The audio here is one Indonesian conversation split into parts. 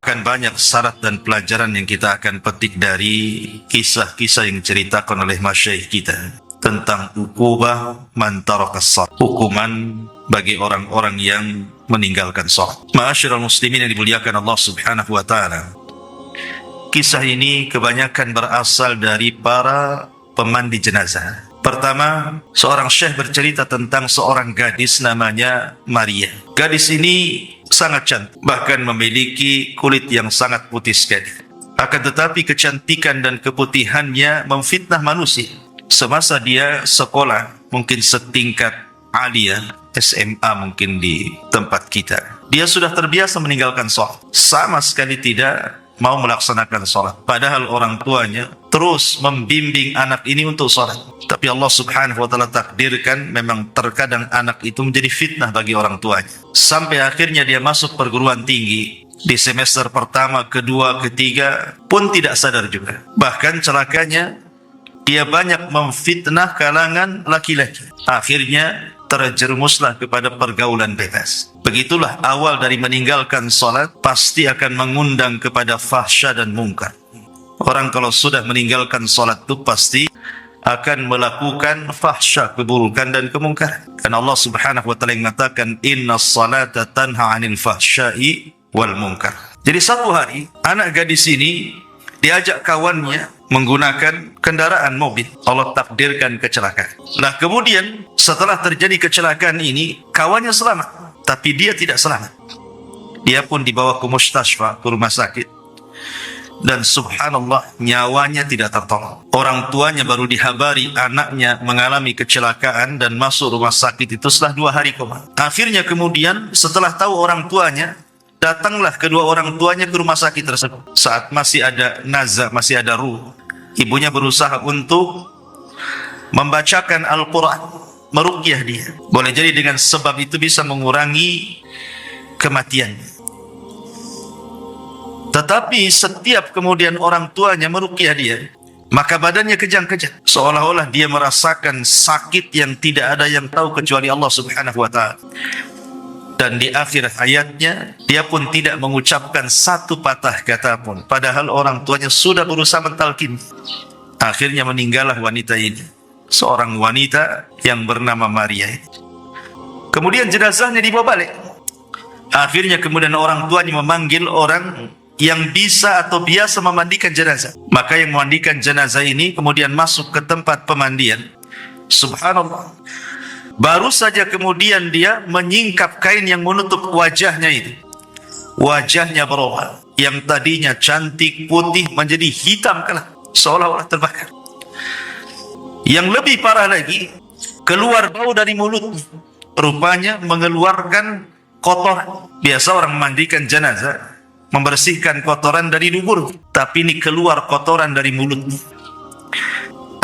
Akan banyak syarat dan pelajaran yang kita akan petik dari kisah-kisah yang diceritakan oleh masyayikh kita tentang ukubah man taraka shalah, hukuman bagi orang-orang yang meninggalkan salat. Ma'asyiral muslimin yang dimuliakan Allah Subhanahu wa taala. Kisah ini kebanyakan berasal dari para pemandi jenazah. Pertama, seorang syekh bercerita tentang seorang gadis namanya Maria. Gadis ini sangat cantik, bahkan memiliki kulit yang sangat putih sekali. Akan tetapi kecantikan dan keputihannya memfitnah manusia. Semasa dia sekolah, mungkin setingkat aliyah, SMA mungkin di tempat kita, dia sudah terbiasa meninggalkan sholat. Sama sekali tidak mau melaksanakan sholat. Padahal orang tuanya terus membimbing anak ini untuk sholat. Tapi Allah Subhanahu wa ta'ala takdirkan memang terkadang anak itu menjadi fitnah bagi orang tuanya. Sampai akhirnya dia masuk perguruan tinggi. Di semester pertama, kedua, ketiga pun tidak sadar juga. Bahkan celakanya dia banyak memfitnah kalangan laki-laki. Akhirnya terjerumuslah kepada pergaulan bebas. Begitulah awal dari meninggalkan sholat, pasti akan mengundang kepada fahsya dan mungkar. Orang kalau sudah meninggalkan sholat itu pasti akan melakukan fahsya, keburukan dan kemungkaran. Karena Allah Subhanahu wa taala mengatakan innas salata tanha 'anil fahsya'i wal munkar. Jadi satu hari anak gadis ini diajak kawannya menggunakan kendaraan mobil. Allah takdirkan kecelakaan. Nah, kemudian setelah terjadi kecelakaan ini, kawannya selamat, tapi dia tidak selamat. Dia pun dibawa ke mustasfa, ke rumah sakit. Dan subhanallah, nyawanya tidak tertolong. Orang tuanya baru dihabari anaknya mengalami kecelakaan dan masuk rumah sakit itu setelah 2 hari koma. Akhirnya kemudian setelah tahu orang tuanya, datanglah kedua orang tuanya ke rumah sakit tersebut. Saat masih ada nazar, masih ada ruh, ibunya berusaha untuk membacakan Al-Quran, meruqyah dia. Boleh jadi dengan sebab itu bisa mengurangi kematiannya. Tetapi setiap kemudian orang tuanya meruqyah dia, maka badannya kejang-kejang, seolah-olah dia merasakan sakit yang tidak ada yang tahu kecuali Allah Subhanahu wa ta'ala. Dan di akhir hayatnya, dia pun tidak mengucapkan satu patah kata pun, padahal orang tuanya sudah berusaha mentalkin. Akhirnya meninggallah wanita ini, seorang wanita yang bernama Maria. Kemudian jenazahnya dibawa balik. Akhirnya kemudian orang tuanya memanggil orang yang bisa atau biasa memandikan jenazah. Maka yang memandikan jenazah ini kemudian masuk ke tempat pemandian. Subhanallah, baru saja kemudian dia menyingkap kain yang menutup wajahnya itu. Wajahnya berubah. Yang tadinya cantik putih menjadi hitam kelak, seolah-olah terbakar. Yang lebih parah lagi, keluar bau dari mulutnya. Rupanya mengeluarkan kotoran. Biasa orang memandikan jenazah membersihkan kotoran dari dubur, tapi ini keluar kotoran dari mulutnya.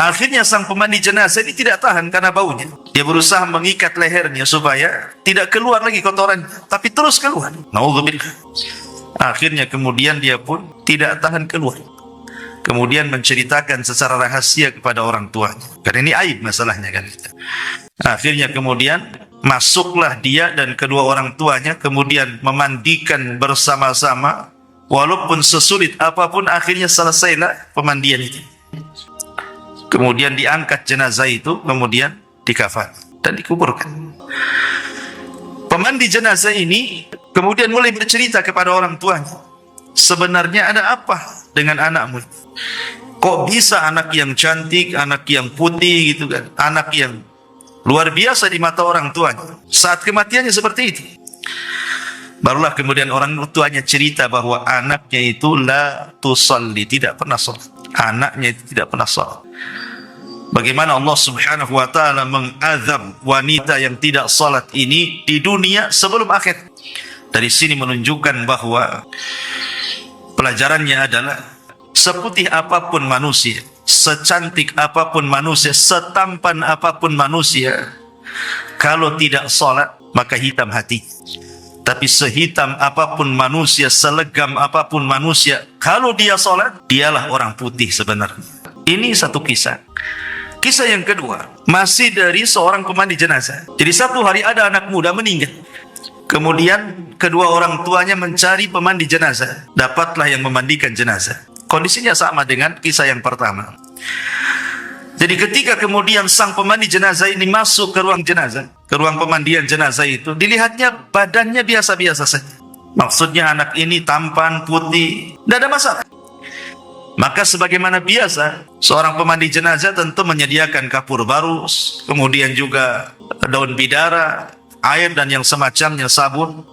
Akhirnya sang pemandi jenazah ini tidak tahan karena baunya. Dia berusaha mengikat lehernya supaya tidak keluar lagi kotoran, tapi terus keluar. Naudzubillah. Akhirnya kemudian dia pun tidak tahan keluar. Kemudian menceritakan secara rahasia kepada orang tuanya. Karena ini aib masalahnya kan. Akhirnya kemudian masuklah dia dan kedua orang tuanya, kemudian memandikan bersama-sama. Walaupun sesulit apapun, akhirnya selesailah pemandian itu. Kemudian diangkat jenazah itu, kemudian dikafan dan dikuburkan. Pemandi jenazah ini kemudian mulai bercerita kepada orang tuanya, sebenarnya ada apa dengan anakmu? Kok bisa anak yang cantik, anak yang putih gitu kan, anak yang luar biasa di mata orang tuanya, saat kematiannya seperti itu. Barulah kemudian orang tuanya cerita bahwa anaknya itu la tusalli, tidak pernah salat. Anaknya itu tidak pernah salat. Bagaimana Allah Subhanahu wa ta'ala mengazab wanita yang tidak salat ini di dunia sebelum akhir. Dari sini menunjukkan bahwa pelajarannya adalah seputih apapun manusia, secantik apapun manusia, setampan apapun manusia, kalau tidak salat maka hitam hati. Tapi sehitam apapun manusia, selegam apapun manusia, kalau dia salat, dialah orang putih sebenarnya. Ini satu kisah. Kisah yang kedua masih dari seorang pemandi jenazah. Jadi satu hari ada anak muda meninggal. Kemudian kedua orang tuanya mencari pemandi jenazah. Dapatlah yang memandikan jenazah. Kondisinya sama dengan kisah yang pertama. Jadi ketika kemudian sang pemandi jenazah ini masuk ke ruang jenazah, ke ruang pemandian jenazah itu, dilihatnya badannya biasa-biasa saja. Maksudnya anak ini tampan, putih, tidak ada masalah. Maka sebagaimana biasa, seorang pemandi jenazah tentu menyediakan kapur baru, kemudian juga daun bidara, air dan yang semacamnya, sabun.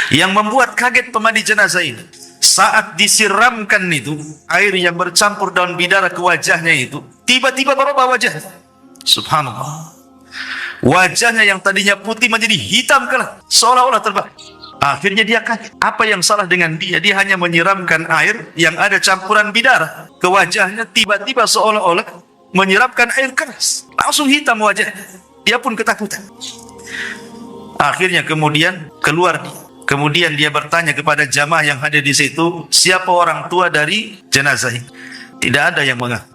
Yang membuat kaget pemandi jenazah ini, saat disiramkan itu, air yang bercampur daun bidara ke wajahnya itu, tiba-tiba berubah wajah. Subhanallah. Wajahnya yang tadinya putih menjadi hitam kelak, seolah-olah terbalik. Akhirnya dia kaget. Apa yang salah dengan dia? Dia hanya menyiramkan air yang ada campuran bidara ke wajahnya, tiba-tiba seolah-olah menyiramkan air keras. Langsung hitam wajah. Dia pun ketakutan. Akhirnya kemudian keluar dia. Kemudian dia bertanya kepada jamaah yang hadir di situ, siapa orang tua dari jenazah ini? Tidak ada yang mengaku.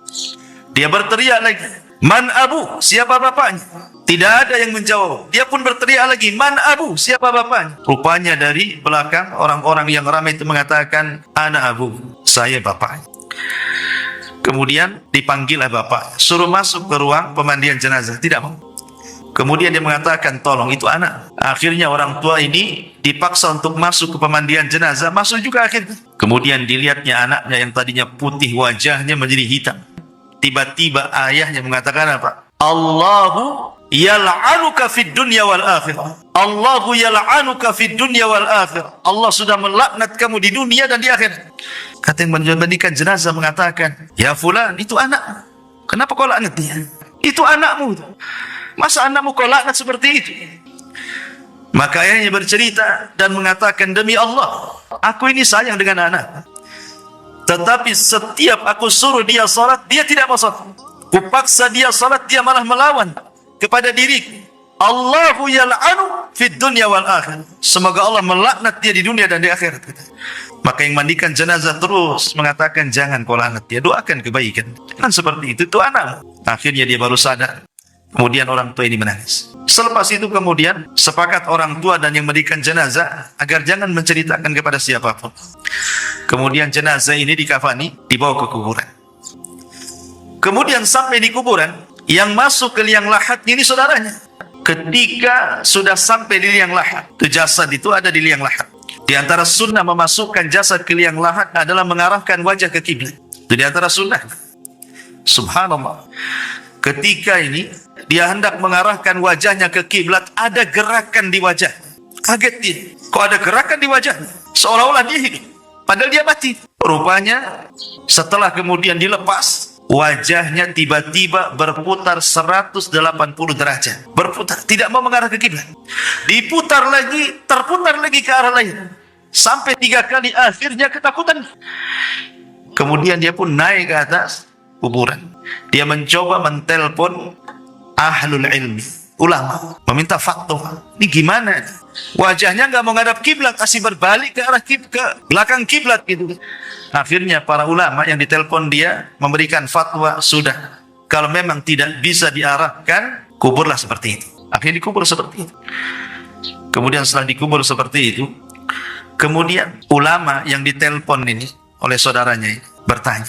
Dia berteriak lagi, man abu? Siapa bapaknya? Tidak ada yang menjawab. Dia pun berteriak lagi, man abu? Siapa bapaknya? Rupanya dari belakang orang-orang yang ramai itu mengatakan, ana abu, saya bapaknya. Kemudian dipanggillah bapak, suruh masuk ke ruang pemandian jenazah. Tidak mau. Kemudian dia mengatakan, tolong itu anak. Akhirnya orang tua ini dipaksa untuk masuk ke pemandian jenazah. Masuk juga akhirnya. Kemudian dilihatnya anaknya yang tadinya putih, wajahnya menjadi hitam. Tiba-tiba ayahnya mengatakan apa? Allahu yal'anuka fid dunya wal akhirah. Allahu yal'anuka fid dunya wal akhirah. Allah sudah melaknat kamu di dunia dan di akhirat. Kata yang memandikan jenazah mengatakan, ya fulan, itu anak. Kenapa kau laknat dia? Itu anakmu. Masa anakmu kau laknat seperti itu? Maka ayahnya bercerita dan mengatakan, demi Allah, aku ini sayang dengan anak. Tetapi setiap aku suruh dia salat, dia tidak mau salat. Kupaksa dia salat, dia malah melawan kepada diriku. Allahu yal'anu fid dunya wal akhirah. Semoga Allah melaknat dia di dunia dan di akhirat. Maka yang mandikan jenazah terus mengatakan, jangan kau laknat dia, doakan kebaikan. Jangan seperti itu anak. Akhirnya dia baru sadar. Kemudian orang tua ini menangis. Selepas itu kemudian sepakat orang tua dan yang mandikan jenazah agar jangan menceritakan kepada siapapun. Kemudian jenazah ini dikafani, dibawa ke kuburan. Kemudian sampai di kuburan, yang masuk ke liang lahat ini saudaranya. Ketika sudah sampai di liang lahat, itu jasad itu ada di liang lahat. Di antara sunnah memasukkan jasad ke liang lahat adalah mengarahkan wajah ke kiblat. Itu di antara sunnah. Subhanallah. Ketika ini dia hendak mengarahkan wajahnya ke kiblat, ada gerakan di wajah. Kaget dia. Kok ada gerakan di wajahnya? Seolah-olah dia hidup. Padahal dia mati. Rupanya setelah kemudian dilepas, wajahnya tiba-tiba berputar 180 derajat. Berputar, tidak mau mengarah ke kiblat. Diputar lagi, terputar lagi ke arah lain. Sampai 3 kali, akhirnya ketakutan. Kemudian dia pun naik ke atas kuburan. Dia mencoba mentelpon ahlul ilmi, ulama, meminta fatwa. Ini gimana? Wajahnya nggak mau ngadap kiblat, kasih berbalik ke arah ke belakang kiblat gitu. Akhirnya para ulama yang ditelepon dia memberikan fatwa, sudah, kalau memang tidak bisa diarahkan, kuburlah seperti itu. Akhirnya dikubur seperti itu. Kemudian setelah dikubur seperti itu, kemudian ulama yang ditelepon ini oleh saudaranya ini bertanya,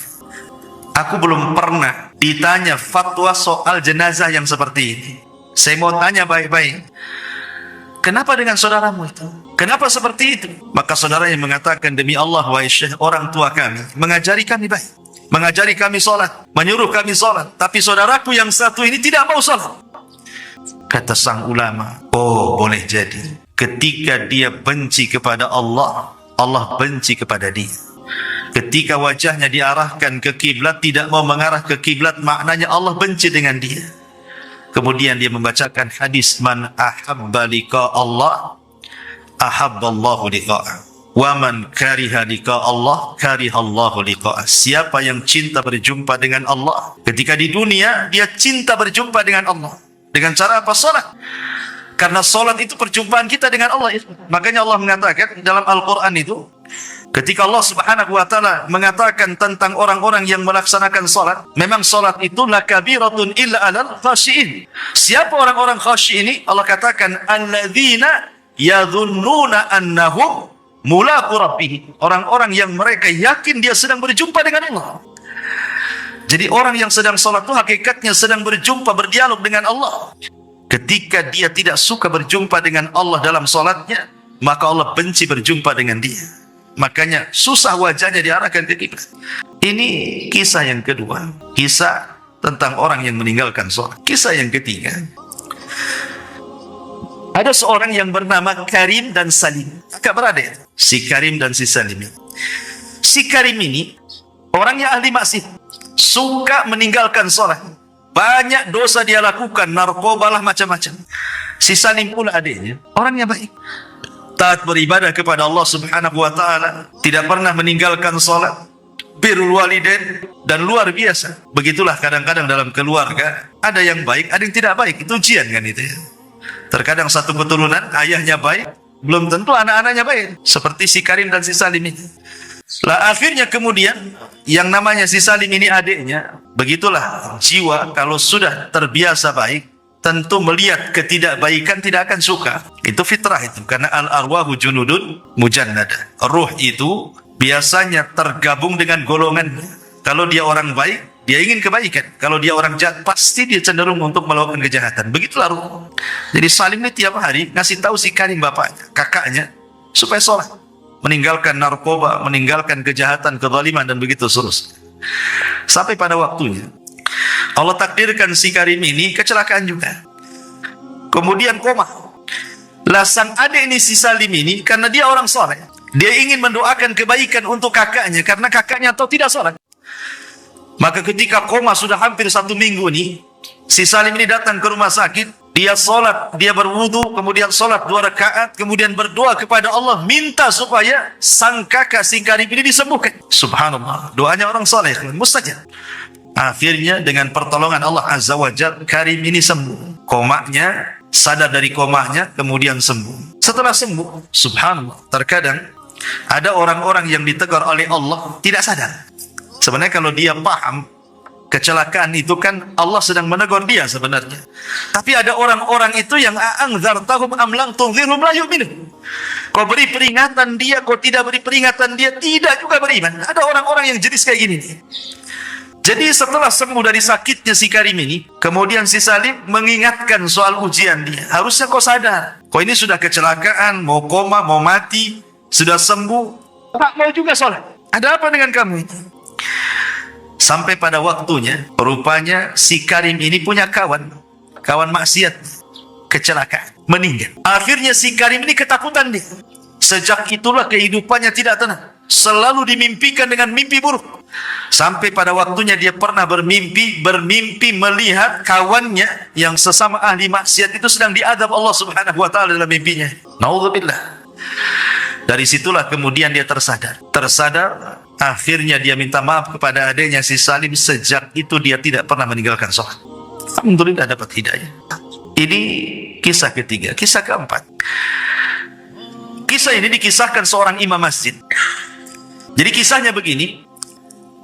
aku belum pernah ditanya fatwa soal jenazah yang seperti ini. Saya mau tanya baik-baik, kenapa dengan saudaramu itu? Kenapa seperti itu? Maka saudaranya mengatakan, demi Allah wahai Syekh, orang tua kami mengajari kami baik, mengajari kami sholat, menyuruh kami sholat, tapi saudaraku yang satu ini tidak mau sholat. Kata sang ulama, oh boleh jadi ketika dia benci kepada Allah, Allah benci kepada dia. Ketika wajahnya diarahkan ke kiblat, tidak mau mengarah ke kiblat, maknanya Allah benci dengan dia. Kemudian dia membacakan hadis, man ahabba liqa Allah ahabballahu liqa'ah, wa man kariha liqa Allah karihallahu liqa'ah. Siapa yang cinta berjumpa dengan Allah ketika di dunia, dia cinta berjumpa dengan Allah. Dengan cara apa? Salat. Karena salat itu perjumpaan kita dengan Allah. Makanya Allah mengatakan dalam Al-Quran itu, ketika Allah subhanahu wa ta'ala mengatakan tentang orang-orang yang melaksanakan salat, memang salat itu lakabiratun illa alal khashi'in. Siapa orang-orang khasyi' ini? Allah katakan, alladzina yadhunnuna annahum mulaqu rabbihim. Orang-orang yang mereka yakin dia sedang berjumpa dengan Allah. Jadi orang yang sedang salat itu hakikatnya sedang berjumpa, berdialog dengan Allah. Ketika dia tidak suka berjumpa dengan Allah dalam salatnya, maka Allah benci berjumpa dengan dia. Makanya susah wajahnya diarahkan ke kiblat. Ini kisah yang kedua, kisah tentang orang yang meninggalkan salat. Kisah yang ketiga, ada seorang yang bernama Karim dan Salim, kakak beradik. Si Karim dan si Salim. Si Karim ini orangnya ahli maksiat, suka meninggalkan salat. Banyak dosa dia lakukan, narkoba lah, macam-macam. Si Salim pula adiknya, orangnya baik, taat beribadah kepada Allah Subhanahu wa taala, tidak pernah meninggalkan salat, birrul walidain, dan luar biasa. Begitulah kadang-kadang dalam keluarga, ada yang baik, ada yang tidak baik. Itu ujian kan itu ya. Terkadang satu keturunan ayahnya baik, belum tentu anak-anaknya baik. Seperti si Karim dan si Salim ini. Lah akhirnya kemudian yang namanya si Salim ini adiknya, begitulah jiwa kalau sudah terbiasa baik, tentu melihat ketidakbaikan tidak akan suka. Itu fitrah itu, karena al-arwahu junudun mujannada. Ruh itu biasanya tergabung dengan golongan. Kalau dia orang baik, dia ingin kebaikan. Kalau dia orang jahat, pasti dia cenderung untuk melakukan kejahatan. Begitulah ruh. Jadi Salim ini tiap hari ngasih tahu si Karim, bapaknya, kakaknya, supaya sholat, meninggalkan narkoba, meninggalkan kejahatan, kezaliman, dan begitu terus. Sampai pada waktunya Allah takdirkan si Karim ini kecelakaan juga, kemudian koma. Lah sang adik ini si Salim ini, karena dia orang soleh, dia ingin mendoakan kebaikan untuk kakaknya, karena kakaknya tahu tidak sholat. Maka ketika koma sudah hampir 1 minggu nih, si Salim ini datang ke rumah sakit. Dia sholat, dia berwudu, kemudian sholat 2 rakaat, kemudian berdoa kepada Allah, minta supaya sang kakak si Karim ini disembuhkan. Subhanallah, doanya orang soleh, mustajab. Akhirnya dengan pertolongan Allah Azza wa Jalla, Karim ini sembuh. Komanya, sadar dari komanya, kemudian sembuh. Setelah sembuh, subhanallah, terkadang ada orang-orang yang ditegur oleh Allah tidak sadar. Sebenarnya kalau dia paham kecelakaan itu kan Allah sedang menegur dia sebenarnya. Tapi ada orang-orang itu yang a'angzartahum am lam tunzirhum la yu'minun. Kau beri peringatan dia, kau tidak beri peringatan dia, tidak juga beriman. Ada orang-orang yang jenis kayak gini nih. Jadi setelah sembuh dari sakitnya si Karim ini, kemudian si Salim mengingatkan soal ujian dia. Harusnya kau sadar, kau ini sudah kecelakaan, mau koma, mau mati, sudah sembuh, tak mau juga sholat. Ada apa dengan kamu ini? Sampai pada waktunya, rupanya si Karim ini punya kawan maksiat, kecelakaan, meninggal. Akhirnya si Karim ini ketakutan dia. Sejak itulah kehidupannya tidak tenang, selalu dimimpikan dengan mimpi buruk. Sampai pada waktunya dia pernah bermimpi melihat kawannya yang sesama ahli maksiat itu sedang diadab Allah Subhanahu wa taala dalam mimpinya. Naudzubillah. Dari situlah kemudian dia tersadar. Akhirnya dia minta maaf kepada adiknya si Salim. Sejak itu dia tidak pernah meninggalkan sholat. Alhamdulillah dapat hidayah. Ini kisah ketiga. Kisah keempat, kisah ini dikisahkan seorang imam masjid. Jadi kisahnya begini.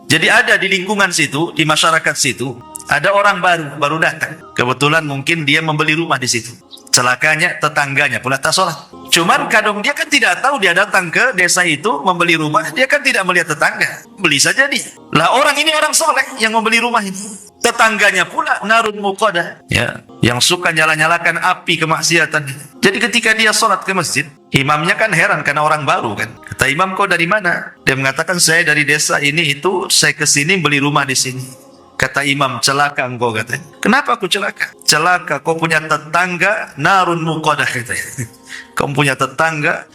Jadi ada di lingkungan situ, di masyarakat situ, ada orang baru datang. Kebetulan mungkin dia membeli rumah di situ. Celakanya tetangganya pula tak sholat. Cuman kadang dia kan tidak tahu, dia datang ke desa itu membeli rumah, dia kan tidak melihat tetangga, beli saja dia. Lah orang ini orang soleh yang membeli rumah ini. Tetangganya pula narun muqadah, ya, yang suka nyala-nyalakan api kemaksiatan. Jadi ketika dia sholat ke masjid, imamnya kan heran karena orang baru kan. Kata imam, kau dari mana? Dia mengatakan, saya dari desa ini itu, saya ke sini beli rumah di sini. Kata imam, celaka engkau katanya. Kenapa aku celaka? Celaka, kau punya tetangga narun muqadah katanya. Kau punya tetangga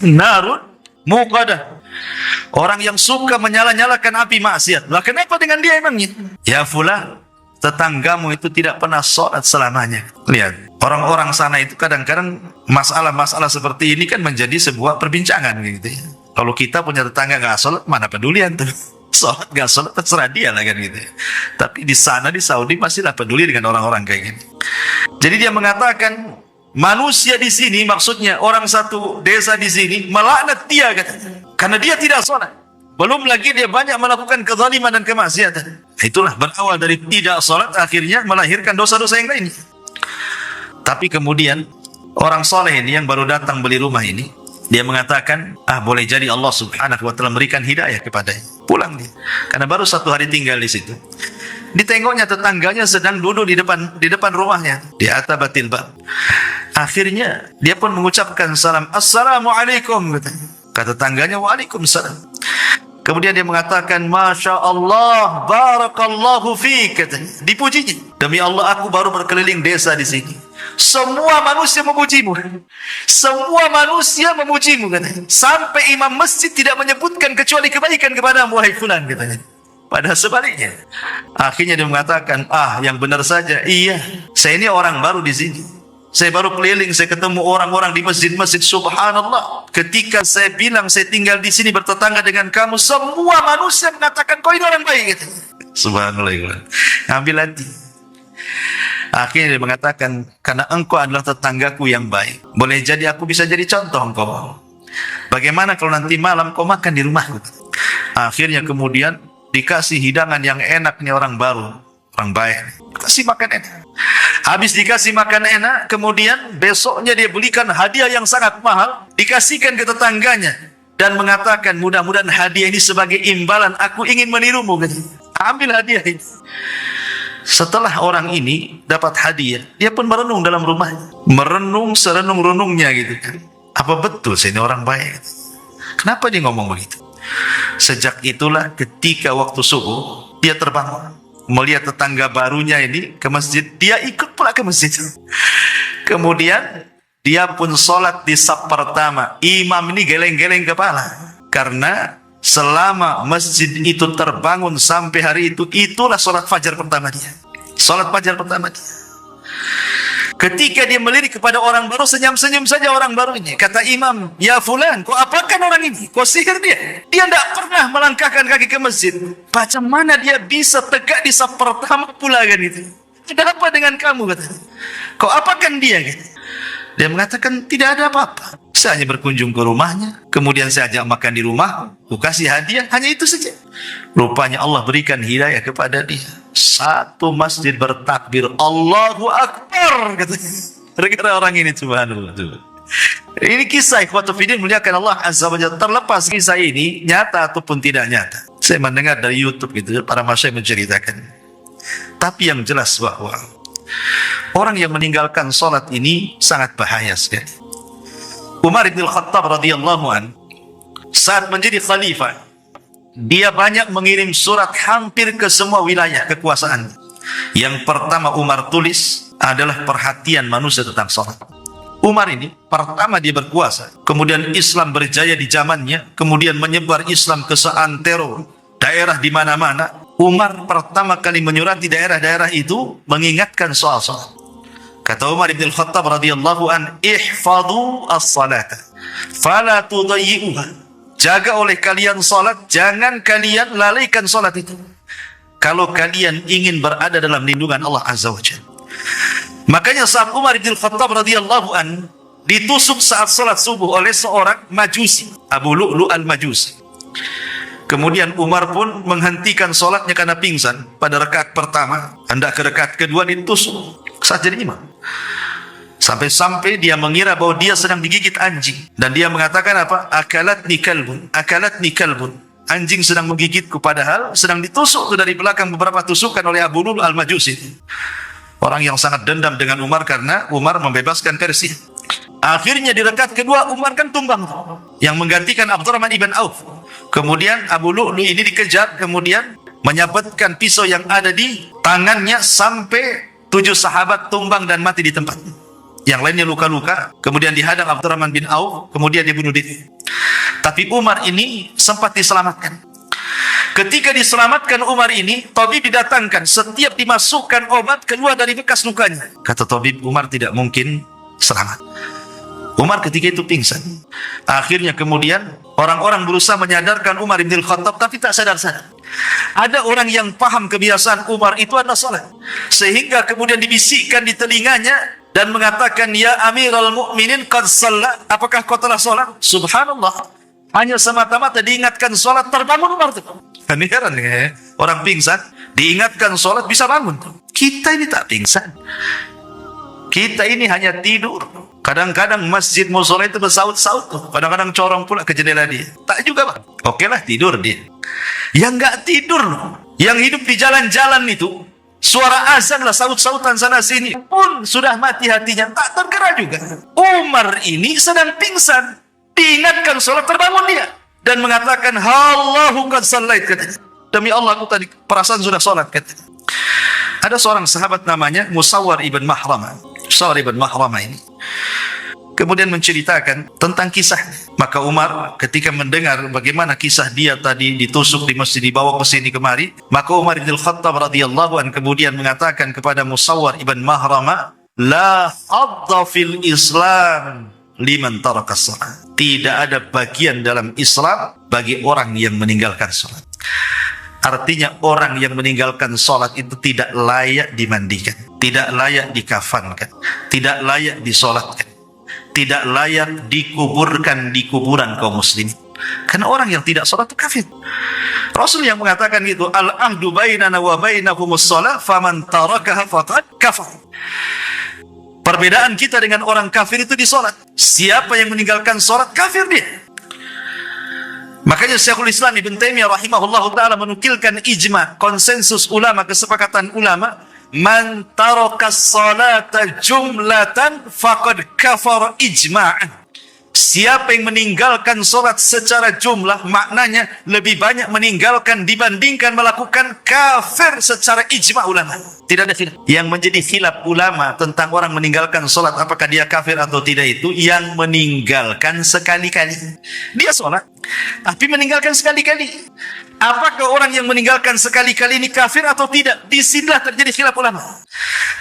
narun muqadah, orang yang suka menyala-nyalakan api maksiat. Lah kenapa dengan dia emangnya? Ya fulan, tetanggamu itu tidak pernah sholat selamanya. Lihat, orang-orang sana itu kadang-kadang masalah-masalah seperti ini kan menjadi sebuah perbincangan gitu ya. Kalau kita punya tetangga nggak sholat, mana pedulian tuh. Sholat nggak sholat terserah dia lah kan gitu ya. Tapi di sana di Saudi masihlah peduli dengan orang-orang kayak gini. Jadi dia mengatakan, manusia di sini, maksudnya orang satu desa di sini, melaknat dia katanya, karena dia tidak sholat. Belum lagi dia banyak melakukan kezaliman dan kemaksiatan. Itulah berawal dari tidak sholat, akhirnya melahirkan dosa-dosa yang lain. Tapi kemudian Orang soleh ini yang baru datang beli rumah ini, dia mengatakan, boleh jadi Allah subhanahu wa ta'ala memberikan hidayah kepadanya. Pulang dia, karena baru 1 hari tinggal di situ. Ditengoknya tetangganya sedang duduk di depan rumahnya, di atabatil bab. Akhirnya dia pun mengucapkan salam, Assalamualaikum, katanya. Kata tetangganya, Waalaikumsalam. Kemudian dia mengatakan, Masya Allah, Barakallahu fiik, katanya. Dipujinya, demi Allah aku baru berkeliling desa di sini, semua manusia memujimu. Semua manusia memujimu, katanya. Sampai imam masjid tidak menyebutkan kecuali kebaikan kepadamu, wahai fulan, katanya. Padahal sebaliknya. Akhirnya dia mengatakan, yang benar saja, iya, saya ini orang baru di sini. Saya baru keliling, saya ketemu orang-orang di masjid-masjid, subhanallah. Ketika saya bilang saya tinggal di sini bertetangga dengan kamu, semua manusia mengatakan kau ini orang baik, katanya. Subhanallah. Ambil hati. Akhirnya dia mengatakan, karena engkau adalah tetanggaku yang baik, boleh jadi aku bisa jadi contoh engkau. Bagaimana kalau nanti malam kau makan di rumahku? Akhirnya kemudian dikasih hidangan yang enak nih orang baru, orang baik. Kasih makan enak. Habis dikasih makan enak, kemudian besoknya dia belikan hadiah yang sangat mahal, dikasihkan ke tetangganya, dan mengatakan, mudah-mudahan hadiah ini sebagai imbalan aku ingin menirumu. Ambil hadiah ini. Setelah orang ini dapat hadiah, dia pun merenung dalam rumahnya. Merenung serenung-renungnya gitu kan. Apa betul saya ini orang baik? Kenapa dia ngomong begitu? Sejak itulah ketika waktu subuh, dia terbangun. Melihat tetangga barunya ini ke masjid, dia ikut pula ke masjid. Kemudian dia pun sholat di saf pertama. Imam ini geleng-geleng kepala, karena selama masjid itu terbangun sampai hari itu, itulah sholat fajar pertama dia. Sholat fajar pertama dia. Ketika dia melirik kepada orang baru, senyum-senyum saja orang baru ini. Kata imam, ya fulan, kau apakan orang ini? Kau sihir dia? Dia tidak pernah melangkahkan kaki ke masjid. Macam mana dia bisa tegak di saf pertama pula kan itu? Ada apa dengan kamu? Kata. Kau apakan dia? Kata. Dia mengatakan, tidak ada apa-apa. Saya hanya berkunjung ke rumahnya, kemudian saya ajak makan di rumah, aku kasih hadiah, hanya itu saja. Rupanya Allah berikan hidayah kepada dia. Satu masjid bertakbir, Allahu Akbar, katanya. Gara-gara orang ini, subhanallah. Ini kisah ikhwatu fiddin, muliakan Allah Azza wa Jalla. Terlepas kisah ini nyata ataupun tidak nyata, saya mendengar dari YouTube gitu, para masyayikh menceritakan. Tapi yang jelas bahwa orang yang meninggalkan sholat ini sangat bahaya sekali. Umar bin Khattab radhiyallahu an, saat menjadi khalifah, dia banyak mengirim surat hampir ke semua wilayah kekuasaan. Yang pertama Umar tulis adalah perhatian manusia tentang sholat. Umar ini pertama dia berkuasa, kemudian Islam berjaya di zamannya, kemudian menyebar Islam ke seantero daerah di mana-mana. Umar pertama kali menyurati daerah-daerah itu mengingatkan soal sholat. Kata Umar bin Khattab radhiyallahu an, ihfadhu as-salata fala tudayyi'uha. Jaga oleh kalian salat, jangan kalian lalaikan salat itu. Kalau kalian ingin berada dalam lindungan Allah Azza wa Jalla. Makanya saat Umar bin Khattab radhiyallahu an ditusuk saat salat subuh oleh seorang majusi, Abu Lu'lu' al-Majusi. Kemudian Umar pun menghentikan salatnya karena pingsan pada rakaat pertama, hendak ke rakaat kedua ditusuk saat jadi imam. Sampai-sampai dia mengira bahwa dia sedang digigit anjing, dan dia mengatakan apa? Akalatni kalbun, akalatni kalbun. Anjing sedang menggigitku, padahal sedang ditusuk dari belakang beberapa tusukan oleh Abu Lu'lu' al-Majusi. Orang yang sangat dendam dengan Umar karena Umar membebaskan Persia. Akhirnya di rakaat kedua Umar kan tumbang, yang menggantikan Abdurrahman ibn Auf. Kemudian Abu Lu'lu' ini dikejar, kemudian menyabetkan pisau yang ada di tangannya sampai 7 sahabat tumbang dan mati di tempat. Yang lainnya luka-luka. Kemudian dihadang Abdurrahman bin Auf, kemudian dibunuh diri. Tapi Umar ini sempat diselamatkan. Ketika diselamatkan Umar ini, tabib didatangkan. Setiap dimasukkan obat keluar dari bekas lukanya. Kata tabib, Umar tidak mungkin selamat. Umar ketika itu pingsan. Akhirnya kemudian orang-orang berusaha menyadarkan Umar bin Khattab, tapi tak sadar-sadar. Ada orang yang paham kebiasaan Umar itu adalah salat, sehingga kemudian dibisikkan di telinganya dan mengatakan, ya Amirul Mukminin, qad shalla, apakah kau telah salat? Subhanallah, hanya semata-mata diingatkan salat, terbangun Umar itu. Kan heran ya, orang pingsan diingatkan salat bisa bangun. Kita ini tak pingsan, kita ini hanya tidur. Kadang-kadang masjid musola itu bersaut-saut tuh. Kadang-kadang corong pula ke jendela dia. Tak juga, Pak. Oke lah, tidur dia. Yang nggak tidur loh, yang hidup di jalan-jalan itu, suara azan lah, saut-sautan sana sini pun sudah mati hatinya, tak tergerak juga. Umar ini sedang pingsan, diingatkan sholat, terbangun dia dan mengatakan, Allahu qad shallait, katanya. Demi Allah, aku tadi perasaan sudah sholat, katanya. Ada seorang sahabat namanya Musawwar ibn Mahrama. Musawwar ibn Mahrama ini kemudian menceritakan tentang kisah. Maka Umar ketika mendengar bagaimana kisah dia tadi ditusuk di masjid, dibawa ke sini kemari, maka Umar bin Khattab radhiyallahu anhu kemudian mengatakan kepada Musawwar ibn Mahrama, la hadda fil Islam liman taraka shalah. Tidak ada bagian dalam Islam bagi orang yang meninggalkan salat. Artinya orang yang meninggalkan salat itu tidak layak dimandikan, tidak layak dikafankan, tidak layak disolatkan, tidak layak dikuburkan di kuburan kaum muslimin. Karena orang yang tidak salat itu kafir. Rasul yang mengatakan gitu, al-ahdu bainana wa bainahumus shalah faman tarakaha faqad kafar. Perbedaan kita dengan orang kafir itu di salat. Siapa yang meninggalkan salat, kafir dia. Makanya Syekhul Islam Ibn Taimiyah rahimahullahu ta'ala menukilkan ijma, konsensus ulama, kesepakatan ulama, man taraka salata jumlatan faqad kafara ijma'an. Siapa yang meninggalkan salat secara jumlah, maknanya lebih banyak meninggalkan dibandingkan melakukan, kafir secara ijma' ulama. Tidak ada khilaf. Yang menjadi khilaf ulama tentang orang meninggalkan salat, apakah dia kafir atau tidak, itu yang meninggalkan sekali-kali. Dia salat, tapi meninggalkan sekali-kali. Apakah orang yang meninggalkan sekali-kali ini kafir atau tidak? Disinilah terjadi khilaf ulama.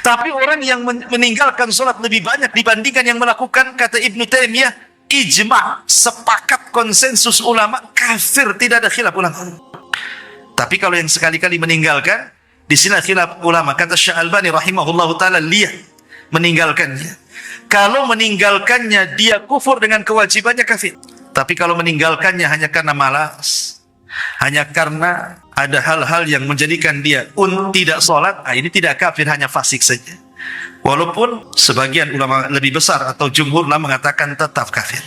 Tapi orang yang meninggalkan salat lebih banyak dibandingkan yang melakukan, kata Ibnu Taimiyah, ijma', sepakat konsensus ulama, kafir, tidak ada khilaf ulama. Tapi kalau yang sekali-kali meninggalkan, di sini khilaf ulama. Kata Syekh Albani rahimahullahu taala, lihat meninggalkannya. Kalau meninggalkannya dia kufur dengan kewajibannya, kafir. Tapi kalau meninggalkannya hanya karena malas, hanya karena ada hal-hal yang menjadikan dia tidak sholat, ini tidak kafir, hanya fasik saja. Walaupun sebagian ulama lebih besar atau jumhur lah mengatakan tetap kafir.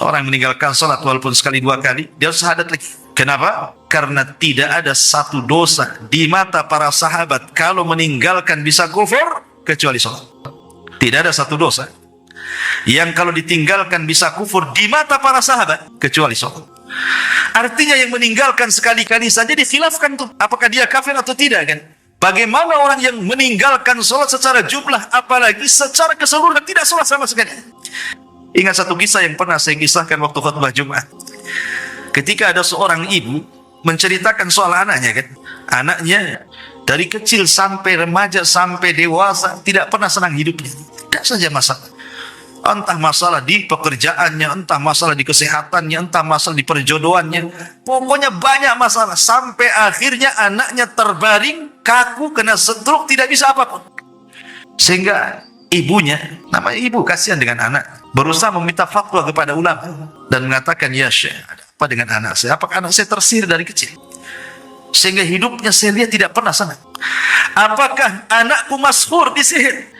Orang meninggalkan sholat walaupun sekali dua kali, dia harus syahadat lagi. Kenapa? Karena tidak ada satu dosa di mata para sahabat kalau meninggalkan bisa kufur kecuali sholat. Tidak ada satu dosa yang kalau ditinggalkan bisa kufur di mata para sahabat kecuali sholat. Artinya yang meninggalkan sekali-kali saja dikhilafkan tuh, apakah dia kafir atau tidak, kan? Bagaimana orang yang meninggalkan sholat secara jumlah, apalagi secara keseluruhan tidak sholat sama sekali. Ingat satu kisah yang pernah saya kisahkan waktu khutbah Jumat. Ketika ada seorang ibu menceritakan soal anaknya, kan? Anaknya dari kecil sampai remaja sampai dewasa tidak pernah senang hidupnya. Tidak saja masalah. Entah masalah di pekerjaannya, entah masalah di kesehatannya, entah masalah di perjodohannya. Pokoknya banyak masalah. Sampai akhirnya anaknya terbaring, kaku, kena stroke, tidak bisa apapun. Sehingga ibunya, namanya ibu, kasihan dengan anak, berusaha meminta fatwa kepada ulama. Dan mengatakan, ya Syekh, ada apa dengan anak saya? Apakah anak saya tersihir dari kecil? Sehingga hidupnya saya lihat tidak pernah senang. Apakah anakku mashhur disihir?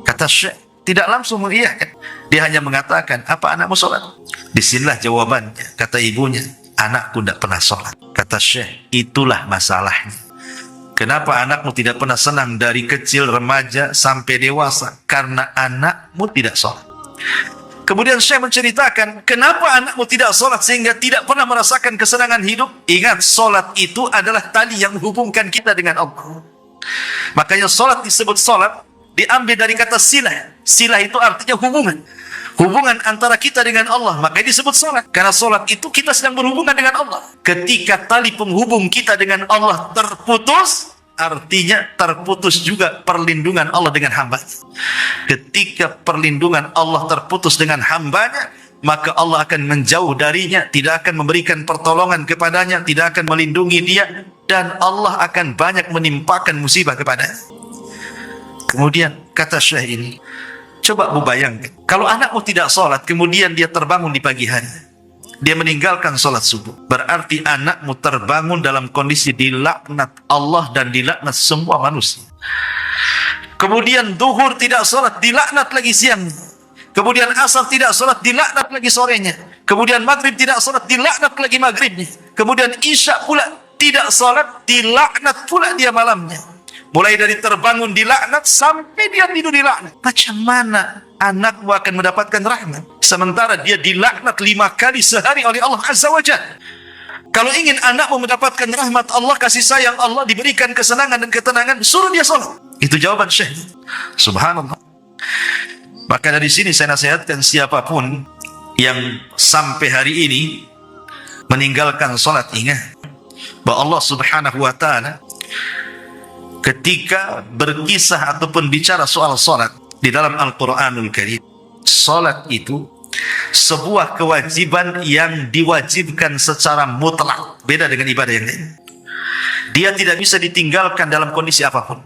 Kata Syekh, tidak langsung mengiyakan. Dia hanya mengatakan, apa anakmu sholat? Disinilah jawabannya. Kata ibunya, anakku tidak pernah sholat. Kata Syekh, itulah masalahnya. Kenapa anakmu tidak pernah senang dari kecil, remaja, sampai dewasa? Karena anakmu tidak sholat. Kemudian Syekh menceritakan, kenapa anakmu tidak sholat sehingga tidak pernah merasakan kesenangan hidup? Ingat, sholat itu adalah tali yang menghubungkan kita dengan Allah. Makanya sholat disebut sholat, diambil dari kata silah. Silah itu artinya hubungan. Hubungan antara kita dengan Allah. Makanya disebut sholat. Karena sholat itu kita sedang berhubungan dengan Allah. Ketika tali penghubung kita dengan Allah terputus, artinya terputus juga perlindungan Allah dengan hamba. Ketika perlindungan Allah terputus dengan hambanya, maka Allah akan menjauh darinya, tidak akan memberikan pertolongan kepadanya, tidak akan melindungi dia, dan Allah akan banyak menimpakan musibah kepadanya. Kemudian kata Syekh ini, coba bu bayangkan, kalau anakmu tidak sholat, kemudian dia terbangun di pagi hari, dia meninggalkan sholat subuh, berarti anakmu terbangun dalam kondisi dilaknat Allah dan dilaknat semua manusia. Kemudian duhur tidak sholat, dilaknat lagi siang. Kemudian asar tidak sholat, dilaknat lagi sorenya. Kemudian maghrib tidak sholat, dilaknat lagi maghribnya. Kemudian isya pula tidak sholat, dilaknat pula dia malamnya. Mulai dari terbangun dilaknat sampai dia tidur dilaknat. Macam mana anakmu akan mendapatkan rahmat sementara dia dilaknat 5 kali sehari oleh Allah Azza wa Jalla? Kalau ingin anakmu mendapatkan rahmat Allah, kasih sayang Allah, diberikan kesenangan dan ketenangan, suruh dia sholat. Itu jawaban Syekh. Subhanallah. Maka dari sini saya nasihatkan siapapun yang sampai hari ini meninggalkan sholat, ingat bahwa Allah Subhanahu wa ta'ala ketika berkisah ataupun bicara soal sholat di dalam Al-Quranul Karim, sholat itu sebuah kewajiban yang diwajibkan secara mutlak, beda dengan ibadah yang lain. Dia tidak bisa ditinggalkan dalam kondisi apapun.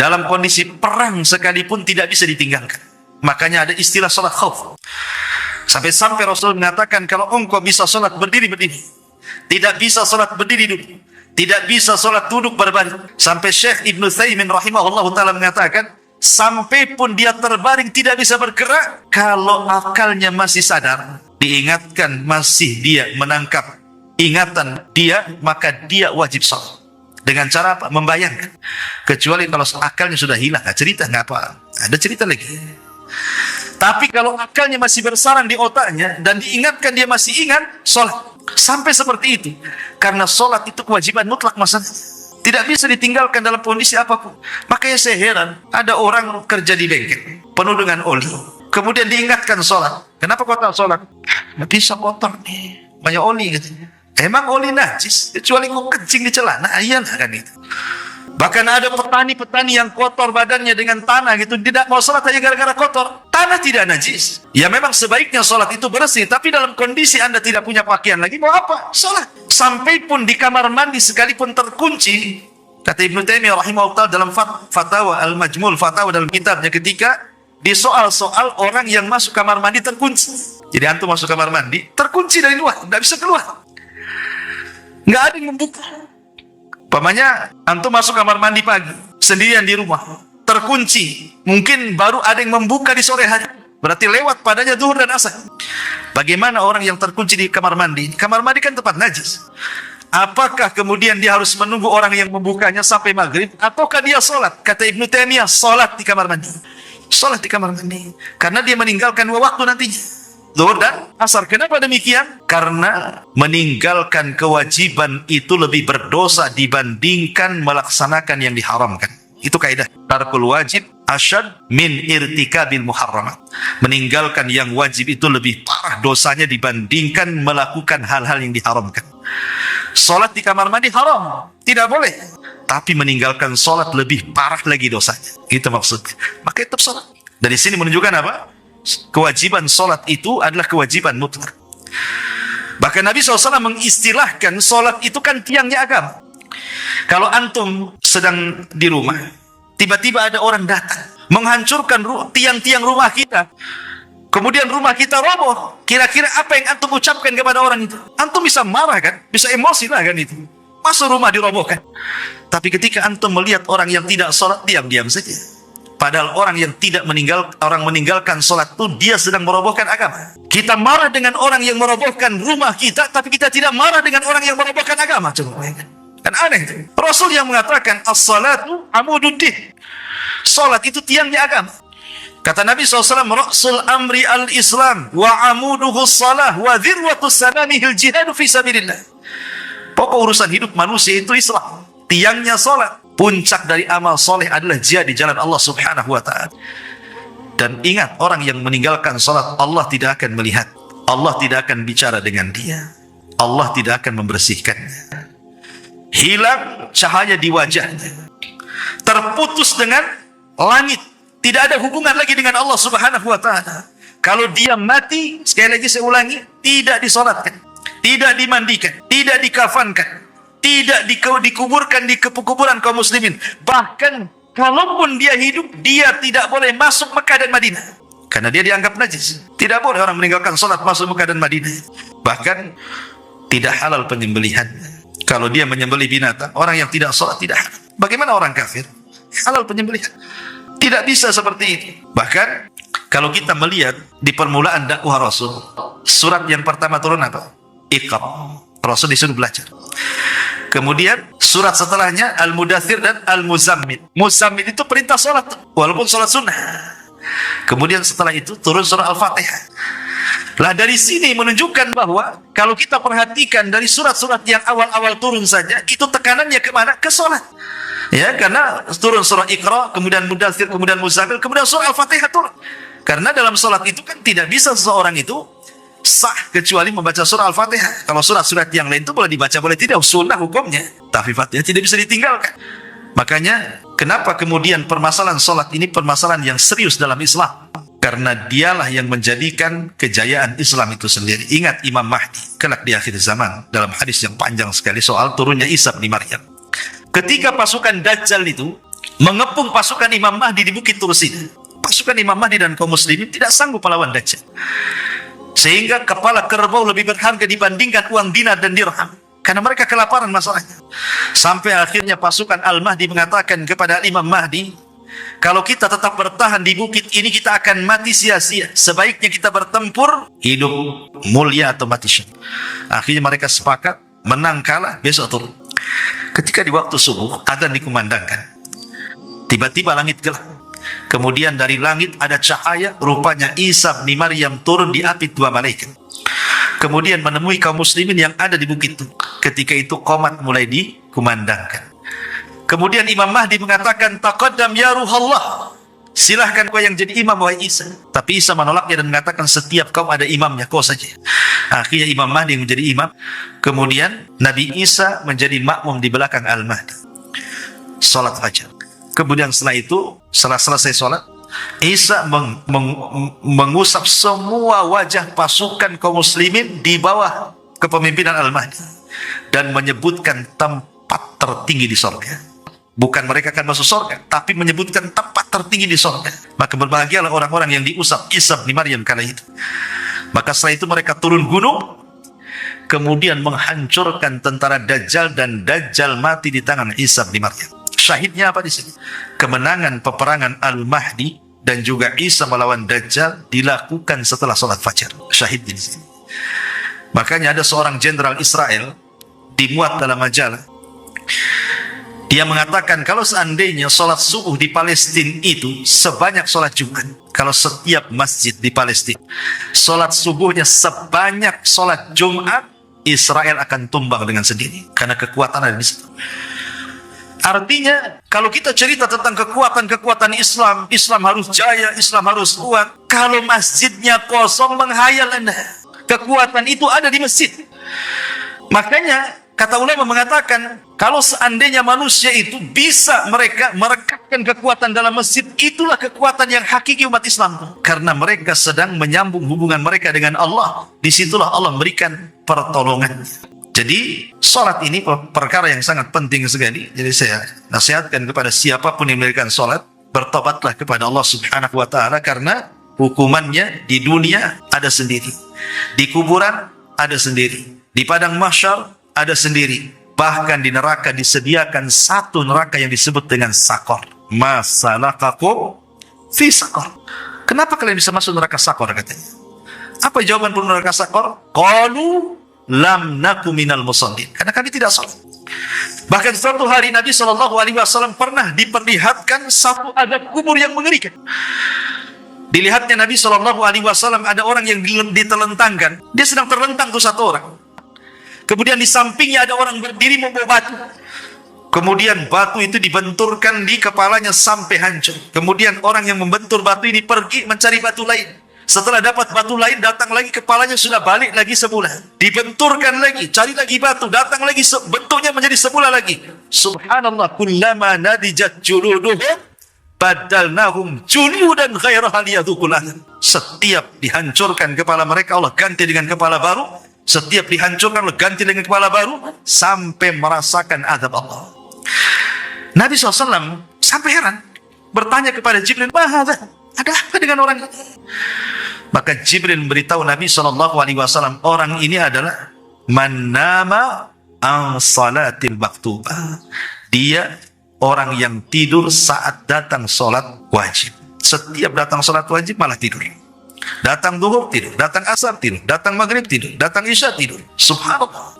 Dalam kondisi perang sekalipun tidak bisa ditinggalkan. Makanya ada istilah sholat khauf. Sampai-sampai Rasul mengatakan, kalau engkau bisa sholat berdiri, tidak bisa sholat berdiri duduk, tidak bisa sholat duduk berbaring. Sampai Syekh Ibn Utsaimin rahimahullah ta'ala mengatakan, sampai pun dia terbaring tidak bisa bergerak, kalau akalnya masih sadar, diingatkan masih dia menangkap ingatan dia, maka dia wajib sholat. Dengan cara apa? Membayangkan. Kecuali kalau akalnya sudah hilang, cerita nggak apa, ada cerita lagi. Tapi kalau akalnya masih bersarang di otaknya dan diingatkan dia masih ingat, sholat. Sampai seperti itu. Karena sholat itu kewajiban mutlak masalah. Tidak bisa ditinggalkan dalam kondisi apapun. Makanya saya heran, ada orang kerja di bengkel penuh dengan oli, kemudian diingatkan sholat. Kenapa kau tak sholat? Nggak bisa, kotor nih, banyak oli katanya. Emang oli najis? Kecuali kau kencing di celana, iyalah kan itu. Bahkan ada petani-petani yang kotor badannya dengan tanah gitu, tidak mau sholat hanya gara-gara kotor. Tanah tidak najis. Ya memang sebaiknya sholat itu bersih, tapi dalam kondisi Anda tidak punya pakaian lagi, mau apa? Sholat. Sampai pun di kamar mandi sekalipun terkunci, kata Ibnu Taimiyah rahimahullah dalam Fatawa Al-Majmul, Fatawa dalam kitabnya, ketika di soal-soal orang yang masuk kamar mandi terkunci. Jadi antum masuk kamar mandi, terkunci dari luar, tidak bisa keluar. Nggak ada yang membuka. Pamannya, antum masuk kamar mandi pagi, sendirian di rumah, terkunci. Mungkin baru ada yang membuka di sore hari. Berarti lewat padanya zuhur dan asar. Bagaimana orang yang terkunci di kamar mandi? Kamar mandi kan tempat najis. Apakah kemudian dia harus menunggu orang yang membukanya sampai maghrib? Ataukah dia sholat? Kata Ibnu Taimiyah, sholat di kamar mandi. Sholat di kamar mandi. Karena dia meninggalkan 2 waktu nantinya, zuhur dan asar. Kenapa demikian? Karena meninggalkan kewajiban itu lebih berdosa dibandingkan melaksanakan yang diharamkan. Itu kaidah. Tarkul wajib asyad min irtikabil muharramat. Meninggalkan yang wajib itu lebih parah dosanya dibandingkan melakukan hal-hal yang diharamkan. Sholat di kamar mandi haram, tidak boleh. Tapi meninggalkan sholat lebih parah lagi dosanya. Itu maksudnya. Maka tetap sholat. Dari sini menunjukkan apa? Kewajiban sholat itu adalah kewajiban mutlak. Bahkan Nabi SAW mengistilahkan sholat itu kan tiangnya agama. Kalau antum sedang di rumah, tiba-tiba ada orang datang menghancurkan tiang-tiang rumah kita, kemudian rumah kita roboh, kira-kira apa yang antum ucapkan kepada orang itu? Antum bisa marah kan? Bisa emosi lah kan itu. Masa rumah dirobohkan? Tapi ketika antum melihat orang yang tidak sholat, diam-diam saja. Padahal orang yang meninggalkan sholat itu dia sedang merobohkan agama. Kita marah dengan orang yang merobohkan rumah kita, tapi kita tidak marah dengan orang yang merobohkan agama. Coba bayangkan. Kan aneh itu. Rasul yang mengatakan as-salatu amududdin. Sholat itu tiangnya agama. Kata Nabi SAW, Ra'sul amri al-Islam wa amuduhu salah wa dhirwatu sanamihil jihadu fi sabilillah. Pokok urusan hidup manusia itu Islam. Tiangnya sholat. Puncak dari amal soleh adalah jihad di jalan Allah Subhanahu wa ta'ala. Dan ingat, orang yang meninggalkan sholat, Allah tidak akan melihat. Allah tidak akan bicara dengan dia. Allah tidak akan membersihkannya. Hilang cahaya di wajahnya. Terputus dengan langit. Tidak ada hubungan lagi dengan Allah Subhanahu wa ta'ala. Kalau dia mati, sekali lagi saya ulangi, tidak disolatkan, tidak dimandikan, tidak dikafankan, tidak dikuburkan di kuburan kaum muslimin. Bahkan kalaupun dia hidup, dia tidak boleh masuk Mekah dan Madinah. Karena dia dianggap najis. Tidak boleh orang meninggalkan sholat masuk Mekah dan Madinah. Bahkan tidak halal penyembelihan. Kalau dia menyembelih binatang, orang yang tidak sholat tidak halal. Bagaimana orang kafir? Halal penyembelihan. Tidak bisa seperti itu. Bahkan Kalau kita melihat di permulaan dakwah Rasul, surat yang pertama turun apa? Iqra. Rasul disuruh belajar. Kemudian surat setelahnya Al-Mudaththir dan Al-Muzammil. Muzammil itu perintah salat, walaupun salat sunnah. Kemudian setelah itu turun surah Al-Fatihah. Lah dari sini menunjukkan bahwa kalau kita perhatikan dari surat-surat yang awal-awal turun saja, itu tekanannya kemana? Ke salat. Ya, karena turun surah Iqra, kemudian Mudaththir, kemudian Muzammil, kemudian surah Al-Fatihah turun. Karena dalam salat itu kan tidak bisa seseorang itu sah kecuali membaca surah Al-Fatihah. Kalau surat-surat yang lain itu boleh dibaca, boleh tidak, sunnah hukumnya. Tapi Fatihah tidak bisa ditinggalkan. Makanya kenapa kemudian permasalahan salat ini permasalahan yang serius dalam Islam? Karena dialah yang menjadikan kejayaan Islam itu sendiri. Ingat Imam Mahdi kelak di akhir zaman, dalam hadis yang panjang sekali soal turunnya Isa bin Maryam. Ketika pasukan Dajjal itu mengepung pasukan Imam Mahdi di Bukit Tursin, pasukan Imam Mahdi dan kaum muslimin tidak sanggup melawan Dajjal. Sehingga kepala kerbau lebih berharga dibandingkan uang dinar dan dirham. Karena mereka kelaparan masalahnya. Sampai akhirnya pasukan Al-Mahdi mengatakan kepada Imam Mahdi, kalau kita tetap bertahan di bukit ini, kita akan mati sia-sia. Sebaiknya kita bertempur, hidup mulia atau mati syahid. Akhirnya mereka sepakat, menang kalah, besok turun. Ketika di waktu subuh, adzan dikumandangkan. Tiba-tiba langit gelap. Kemudian dari langit ada cahaya, rupanya Isa bin Maryam turun diapit 2 malaikat. Kemudian menemui kaum muslimin yang ada di bukit itu. Ketika itu qomat mulai dikumandangkan. Kemudian Imam Mahdi mengatakan, taqaddam ya ruhallah, silahkan kau yang jadi imam wahai Isa. Tapi Isa menolaknya dan mengatakan, setiap kaum ada imamnya, kau saja. Akhirnya Imam Mahdi menjadi imam. Kemudian Nabi Isa menjadi makmum di belakang Al-Mahdi. Salat fajar. Kemudian setelah itu, setelah selesai salat, Isa mengusap semua wajah pasukan kaum muslimin di bawah kepemimpinan Al-Mahdi dan menyebutkan tempat tertinggi di surga. Bukan mereka akan masuk surga, tapi menyebutkan tempat tertinggi di surga. Maka berbahagialah orang-orang yang diusap Isa bin Maryam kala itu. Maka setelah itu mereka turun gunung, kemudian menghancurkan tentara Dajjal, dan Dajjal mati di tangan Isa bin Maryam. Syahidnya apa di sini? Kemenangan peperangan Al-Mahdi dan juga Isa melawan Dajjal dilakukan setelah sholat fajar. Syahid di sini. Makanya ada seorang jenderal Israel dimuat dalam majalah. Dia mengatakan kalau seandainya sholat subuh di Palestina itu sebanyak sholat Jumat, kalau setiap masjid di Palestina sholat subuhnya sebanyak sholat Jumat, Israel akan tumbang dengan sendiri karena kekuatan ada di situ. Artinya, kalau kita cerita tentang kekuatan-kekuatan Islam, Islam harus jaya, Islam harus kuat. Kalau masjidnya kosong, menghayal Anda. Kekuatan itu ada di masjid. Makanya, kata ulama mengatakan, kalau seandainya manusia itu bisa mereka merekatkan kekuatan dalam masjid, itulah kekuatan yang hakiki umat Islam. Karena mereka sedang menyambung hubungan mereka dengan Allah. Disitulah Allah memberikan pertolongan. Jadi, sholat ini perkara yang sangat penting sekali. Jadi saya nasihatkan kepada siapapun yang mendirikan sholat, bertobatlah kepada Allah Subhanahu wa ta'ala, karena hukumannya di dunia ada sendiri, di kuburan ada sendiri, di padang mahsyar ada sendiri, bahkan di neraka disediakan satu neraka yang disebut dengan sakor. Masalakakum fi sakor. Kenapa kalian bisa masuk neraka sakor katanya? Apa jawaban penduduk neraka sakor? Qalu lam naku minal musallin, karena kami tidak salat. Bahkan suatu hari Nabi SAW pernah diperlihatkan satu adab kubur yang mengerikan. Dilihatnya Nabi SAW ada orang yang ditelentangkan. Dia sedang terlentang tuh satu orang. Kemudian di sampingnya ada orang berdiri membawa batu. Kemudian batu itu dibenturkan di kepalanya sampai hancur. Kemudian orang yang membentur batu ini pergi mencari batu lain. Setelah dapat batu lain, datang lagi, kepalanya sudah balik lagi semula. Dibenturkan lagi, cari lagi batu, datang lagi, bentuknya menjadi semula lagi. Subhanallah, kullama nadijat juluduhum badalnahum juludan ghairaha liyadhuqul adab. Setiap dihancurkan kepala mereka, Allah ganti dengan kepala baru. Setiap dihancurkan, Allah ganti dengan kepala baru, sampai merasakan azab Allah. Nabi SAW sampai heran, bertanya kepada Jibril, "Mahadha?" Ada apa dengan orang ini? Maka Jibril memberitahu Nabi SAW, orang ini adalah man nama an salatil maktubah. Dia orang yang tidur saat datang sholat wajib. Setiap datang salat wajib malah tidur. Datang duhur tidur, datang asar tidur, datang maghrib tidur, datang isya tidur. Subhanallah.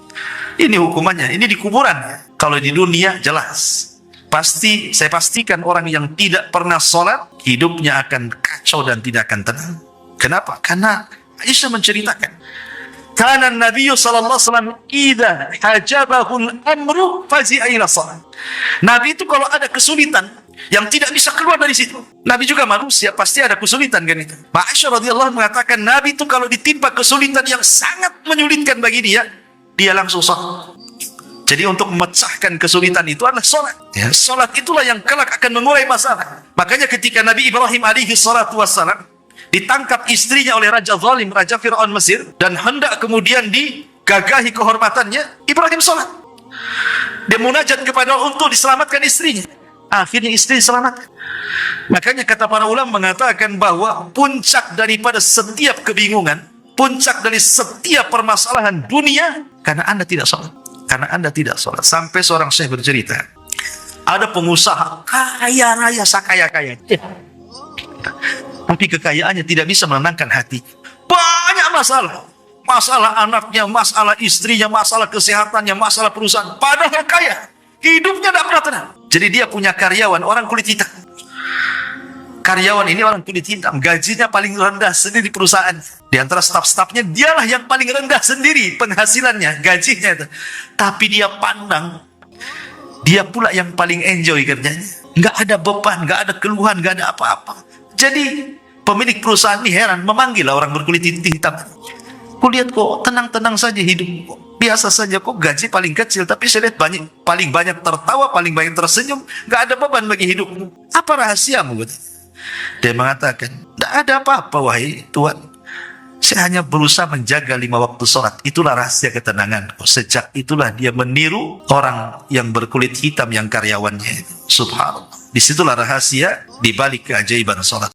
Ini hukumannya, ini di kuburan. Kalau di dunia jelas. Pasti, saya pastikan orang yang tidak pernah sholat, hidupnya akan kacau dan tidak akan tenang. Kenapa? Karena Aisyah menceritakan, karena Nabi sallallahu alaihi wasallam idza hajabahul amru fazi'a ila shalah. Nabi itu kalau ada kesulitan yang tidak bisa keluar dari situ. Nabi juga manusia, pasti ada kesulitan kan itu. Aisyah radhiyallahu anha mengatakan Nabi itu kalau ditimpa kesulitan yang sangat menyulitkan bagi dia langsung sholat. Jadi untuk memecahkan kesulitan itu adalah sholat. Ya, sholat itulah yang kelak akan mengurai masalah. Makanya ketika Nabi Ibrahim alaihi salatu wassalam ditangkap istrinya oleh Raja Zalim, Raja Fir'aun Mesir, dan hendak kemudian digagahi kehormatannya, Ibrahim sholat. Dia munajat kepada Allah untuk diselamatkan istrinya. Akhirnya istri selamat. Makanya kata para ulama mengatakan bahwa puncak daripada setiap kebingungan, puncak dari setiap permasalahan dunia, karena Anda tidak sholat. Karena Anda tidak sholat. Sampai seorang syekh bercerita, ada pengusaha kaya raya sakaya-kaya, tapi kekayaannya tidak bisa menenangkan hati. Banyak masalah. Masalah anaknya, masalah istrinya, masalah kesehatannya, masalah perusahaan. Padahal kaya. Hidupnya tidak pernah tenang. Jadi dia punya karyawan, orang kulit hitam. Karyawan ini orang kulit hitam. Gajinya paling rendah sendiri di perusahaan. Di antara staf-stafnya, dialah yang paling rendah sendiri penghasilannya, gajinya itu. Tapi dia pandang, dia pula yang paling enjoy kerjanya. Nggak ada beban, nggak ada keluhan, nggak ada apa-apa. Jadi pemilik perusahaan ini heran, memanggil orang berkulit hitam. Kulihat kok tenang-tenang saja hidup, biasa saja kok gaji paling kecil, tapi saya lihat paling banyak tertawa, paling banyak tersenyum, nggak ada beban bagi hidup. Apa rahasiamu? Dia mengatakan, tidak ada apa-apa wahai Tuhan, saya hanya berusaha menjaga 5 waktu sholat. Itulah rahasia ketenangan. Sejak itulah dia meniru orang yang berkulit hitam yang karyawannya. Subhanallah. Disitulah rahasia dibalik keajaiban sholat.